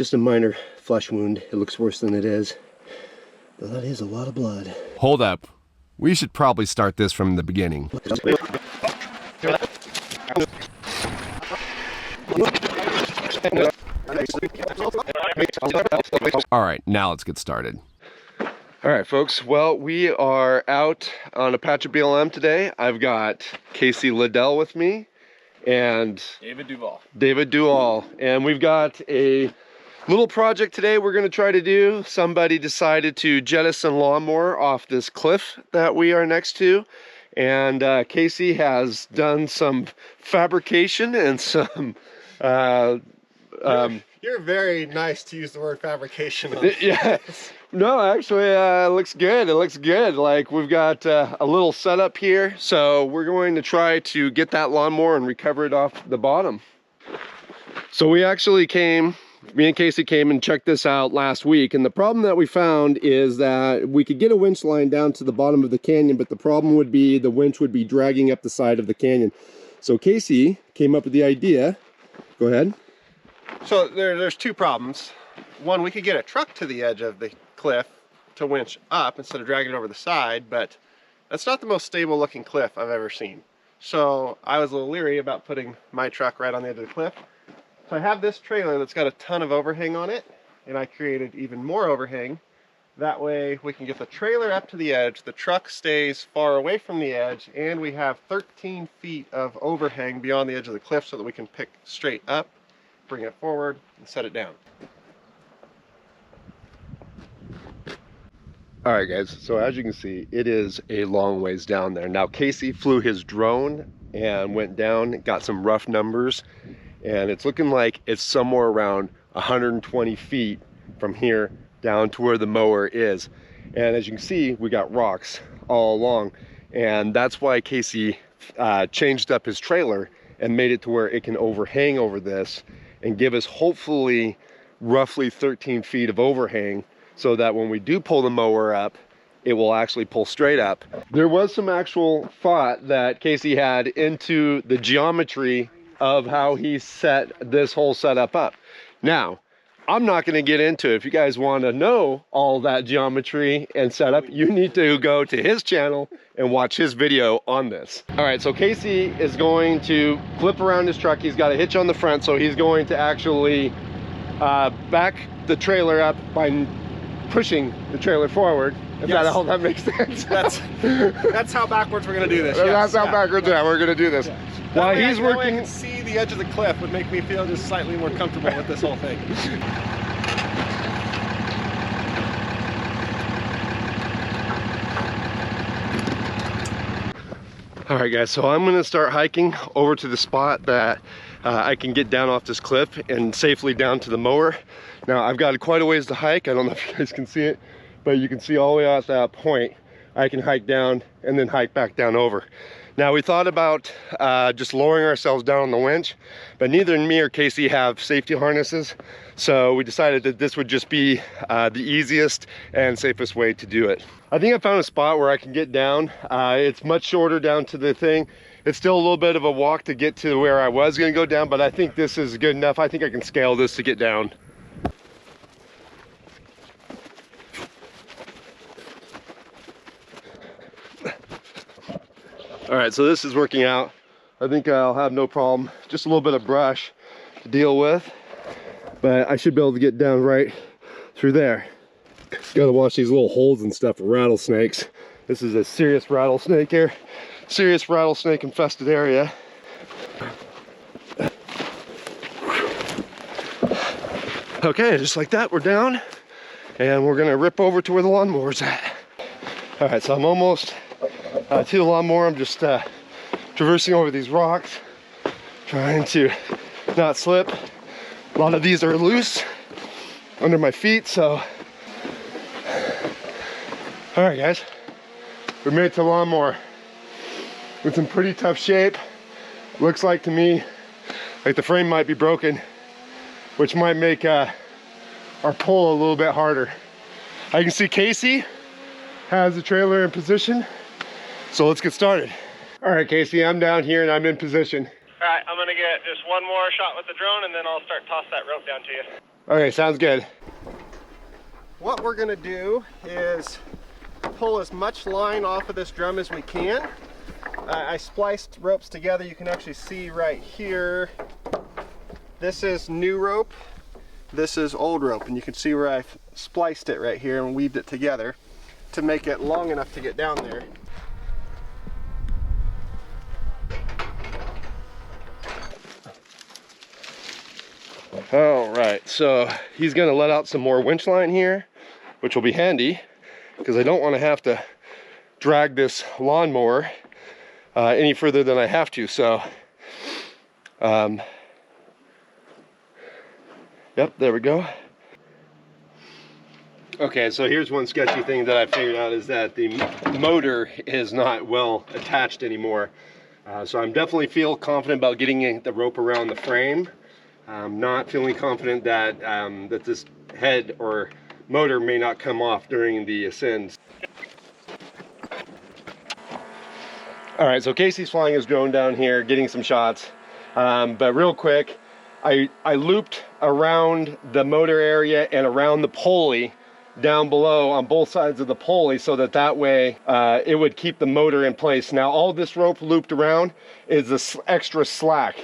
just a minor flesh wound. It looks worse than it is. But that is a lot of blood. Hold up. We should probably start this from the beginning. All right, now let's get started. All right, folks. Well, we are out on a patch of BLM today. I've got Casey Liddell with me and David Duval. And we've got a little project today we're going to try to do. Somebody decided to jettison lawnmower off this cliff that we are next to. And Casey has done some fabrication and some... You're very nice to use the word fabrication. Yeah. No, actually, it looks good. It looks good. Like, we've got a little setup here. So we're going to try to get that lawnmower and recover it off the bottom. So we actually me and Casey came and checked this out last week. And the problem that we found is that we could get a winch line down to the bottom of the canyon, but the problem would be the winch would be dragging up the side of the canyon. So Casey came up with the idea. Go ahead. So there's two problems. One, we could get a truck to the edge of the cliff to winch up instead of dragging it over the side, but that's not the most stable looking cliff I've ever seen. So I was a little leery about putting my truck right on the edge of the cliff. So I have this trailer that's got a ton of overhang on it, and I created even more overhang. That way we can get the trailer up to the edge, the truck stays far away from the edge, and we have 13 feet of overhang beyond the edge of the cliff so that we can pick straight up, bring it forward, and set it down. All right, guys, so as you can see, it is a long ways down there. Now, Casey flew his drone and went down, got some rough numbers, and it's looking like it's somewhere around 120 feet from here down to where the mower is. And as you can see, we got rocks all along, and that's why Casey changed up his trailer and made it to where it can overhang over this and give us hopefully roughly 13 feet of overhang, so that when we do pull the mower up, it will actually pull straight up. There was some actual thought that Casey had into the geometry of how he set this whole setup up. Now, I'm not going to get into it. If you guys want to know all that geometry and setup, you need to go to his channel and watch his video on this. All right, so Casey is going to flip around his truck. He's got a hitch on the front, so he's going to actually back the trailer up by pushing the trailer forward. If that makes sense. That's how backwards we're going to do this. That's how backwards we're going to do this. While he's working, I can see the edge of the cliff would make me feel just slightly more comfortable with this whole thing. All right, guys, so I'm going to start hiking over to the spot that I can get down off this cliff and safely down to the mower. Now, I've got quite a ways to hike. I don't know if you guys can see it, but you can see all the way out that point. I can hike down and then hike back down over. Now, we thought about just lowering ourselves down on the winch, but neither me or Casey have safety harnesses, so we decided that this would just be the easiest and safest way to do it. I think I found a spot where I can get down. It's much shorter down to the thing. It's still a little bit of a walk to get to where I was going to go down, but I think this is good enough. I think I can scale this to get down. All right, so this is working out. I think I'll have no problem. Just a little bit of brush to deal with, but I should be able to get down right through there. Gotta watch these little holes and stuff for rattlesnakes. This is a serious rattlesnake here. Serious rattlesnake infested area. Okay, just like that, we're down, and we're gonna rip over to where the lawnmower's at. All right, so I'm almost to the lawnmower. I'm just traversing over these rocks, trying to not slip. A lot of these are loose under my feet, so. All right, guys, we made it to the lawnmower. It's in pretty tough shape. Looks like to me like the frame might be broken, which might make our pull a little bit harder. I can see Casey has the trailer in position, so let's get started. All right, Casey, I'm down here and I'm in position. All right, I'm gonna get just one more shot with the drone and then I'll start toss that rope down to you. Okay, sounds good. What we're gonna do is pull as much line off of this drum as we can. I spliced ropes together. You can actually see right here. This is new rope. This is old rope, and you can see where I've spliced it right here and weaved it together to make it long enough to get down there. All right, so he's gonna let out some more winch line here, which will be handy because I don't want to have to drag this lawnmower any further than I have to. So, yep, there we go. Okay, so here's one sketchy thing that I figured out is that the motor is not well attached anymore. So I'm definitely feel confident about getting the rope around the frame. I'm not feeling confident that that this head or motor may not come off during the ascent. All right, so Casey's flying his drone down here, getting some shots. But real quick, I looped around the motor area and around the pulley down below on both sides of the pulley so that way it would keep the motor in place. Now all this rope looped around is this extra slack.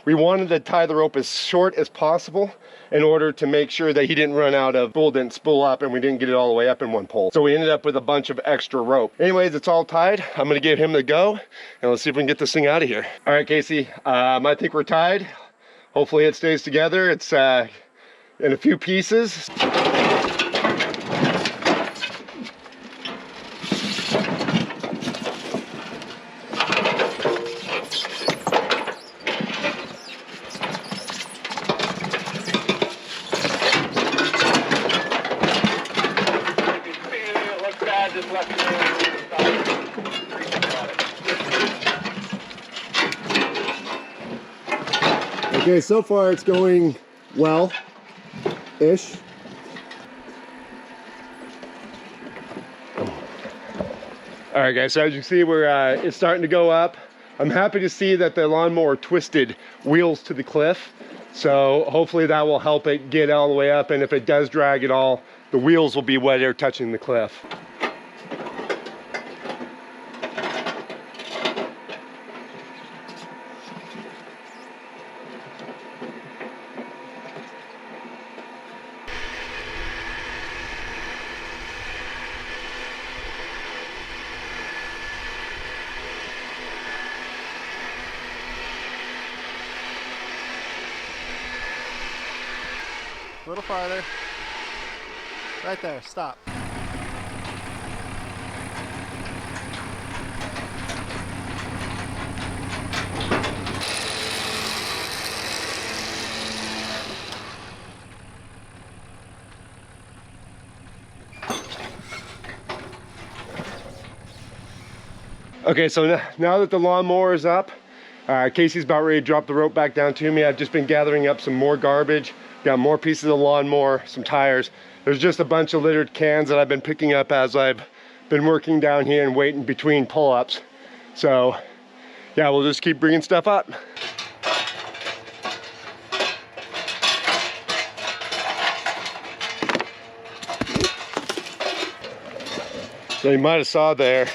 We wanted to tie the rope as short as possible in order to make sure that he didn't run out of spool, didn't spool up, and we didn't get it all the way up in one pull. So we ended up with a bunch of extra rope. Anyways, it's all tied. I'm gonna give him the go, and let's see if we can get this thing out of here. All right, Casey, I think we're tied. Hopefully it stays together. It's in a few pieces. Okay, so far it's going well-ish. All right, guys, so as you see, it's starting to go up. I'm happy to see that the lawnmower twisted wheels to the cliff. So hopefully that will help it get all the way up. And if it does drag at all, the wheels will be where they're touching the cliff. A little farther. Right there, stop. Okay, so now that the lawnmower is up, Casey's about ready to drop the rope back down to me. I've just been gathering up some more garbage, got more pieces of lawnmower, some tires. There's just a bunch of littered cans that I've been picking up as I've been working down here and waiting between pull-ups. So yeah, we'll just keep bringing stuff up. So you might have saw there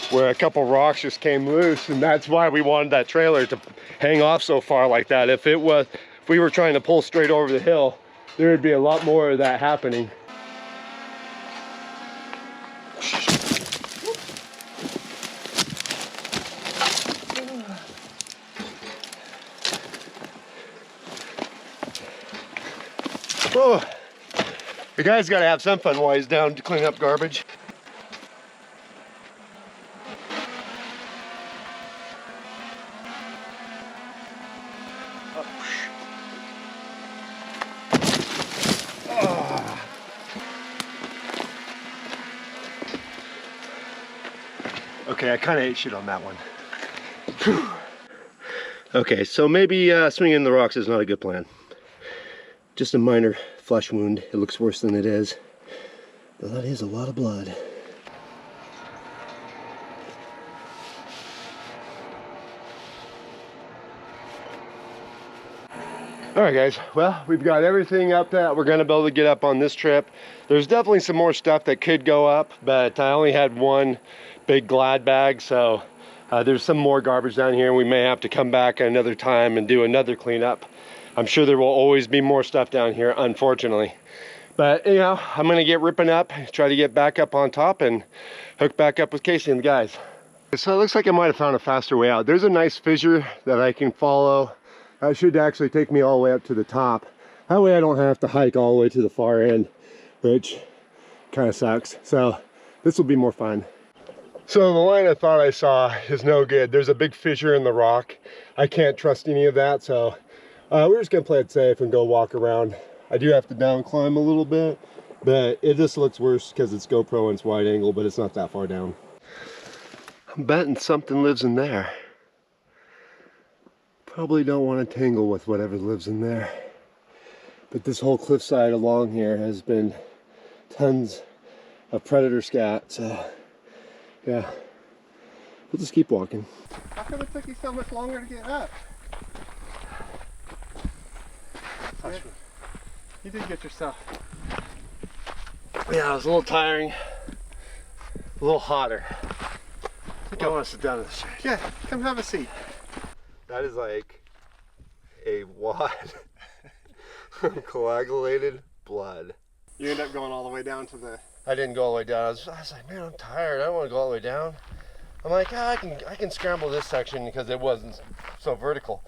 where a couple rocks just came loose, and that's why we wanted that trailer to hang off so far like that. If we were trying to pull straight over the hill, there would be a lot more of that happening. Oh, the guy's got to have some fun while he's down to clean up garbage. Okay, I kind of ate shit on that one. Whew. Okay, so maybe swinging the rocks is not a good plan. Just a minor flesh wound. It looks worse than it is, but that is a lot of blood. All right, guys, well, we've got everything up that we're gonna be able to get up on this trip. There's definitely some more stuff that could go up, but I only had one big Glad bag, so there's some more garbage down here. We may have to come back another time and do another cleanup. I'm sure there will always be more stuff down here, unfortunately. But anyhow, I'm gonna get ripping up, try to get back up on top and hook back up with Casey and the guys. So it looks like I might have found a faster way out. There's a nice fissure that I can follow. That should actually take me all the way up to the top. That way I don't have to hike all the way to the far end, which kind of sucks. So this will be more fun. So the line I thought I saw is no good. There's a big fissure in the rock. I can't trust any of that, so we're just gonna play it safe and go walk around. I do have to down climb a little bit, but it just looks worse because it's GoPro and it's wide angle, but it's not that far down. I'm betting something lives in there. Probably don't want to tangle with whatever lives in there. But this whole cliffside along here has been tons of predator scat, so yeah. We'll just keep walking. How come it took you so much longer to get up? You did get yourself. Yeah, it was a little tiring. A little hotter. I think I want to sit down in the shade. Yeah, come have a seat. That is like a wad of coagulated blood. You end up going all the way down to the... I didn't go all the way down. I was like, man, I'm tired. I don't want to go all the way down. I'm like, I can scramble this section because it wasn't so vertical.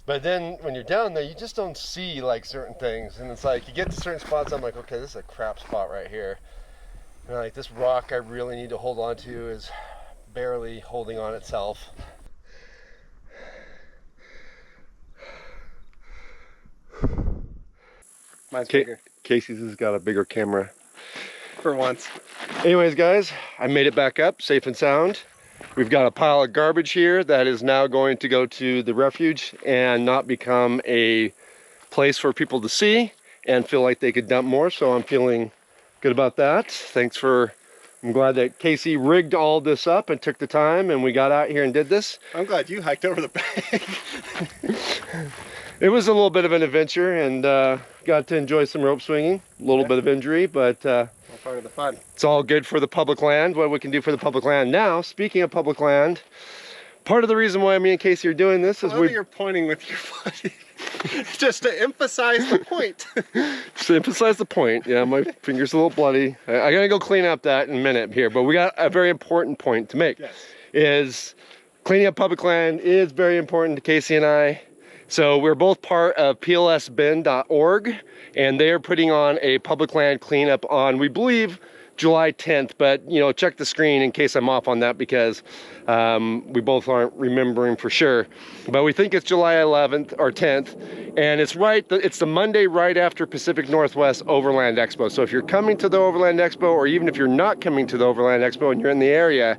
But then when you're down there, you just don't see like certain things. And it's like, you get to certain spots, I'm like, okay, this is a crap spot right here. And like, this rock I really need to hold on to is barely holding on itself. Mine's bigger. Casey's has got a bigger camera. For once. Anyways, guys, I made it back up safe and sound. We've got a pile of garbage here that is now going to go to the refuge and not become a place for people to see and feel like they could dump more. So I'm feeling good about that. I'm glad that Casey rigged all this up and took the time and we got out here and did this. I'm glad you hiked over the bank. It was a little bit of an adventure and got to enjoy some rope swinging. A little bit of injury, but all part of the fun. It's all good for the public land, what we can do for the public land. Now, speaking of public land, part of the reason why me and Casey are doing this is you're pointing with your foot. Just to emphasize the point. Just to emphasize the point. Yeah, my finger's a little bloody. I gotta go clean up that in a minute here, but we got a very important point to make. Yes. Is cleaning up public land is very important to Casey and I. So we're both part of plsbin.org, and they're putting on a public land cleanup on, we believe, July 10th, but you know, check the screen in case I'm off on that because we both aren't remembering for sure. But we think it's July 11th or 10th, and it's the Monday right after Pacific Northwest Overland Expo. So if you're coming to the Overland Expo, or even if you're not coming to the Overland Expo and you're in the area,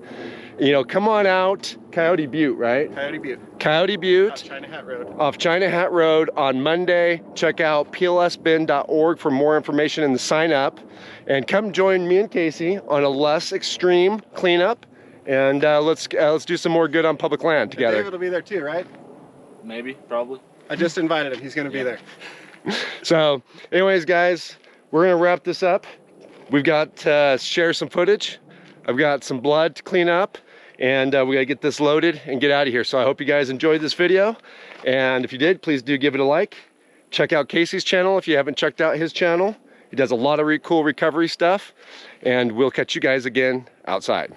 you know, come on out. Coyote Butte, right? Coyote Butte. Coyote Butte. Off China Hat Road. Off China Hat Road on Monday. Check out plsbin.org for more information and the sign up. And come join me and Casey on a less extreme cleanup. And let's do some more good on public land together. David will be there too, right? Maybe, probably. I just invited him. He's going to be there. So, anyways, guys, we're going to wrap this up. We've got to share some footage. I've got some blood to clean up. And we gotta get this loaded and get out of here. So I hope you guys enjoyed this video. And if you did, please do give it a like. Check out Casey's channel if you haven't checked out his channel. He does a lot of really cool recovery stuff. And we'll catch you guys again outside.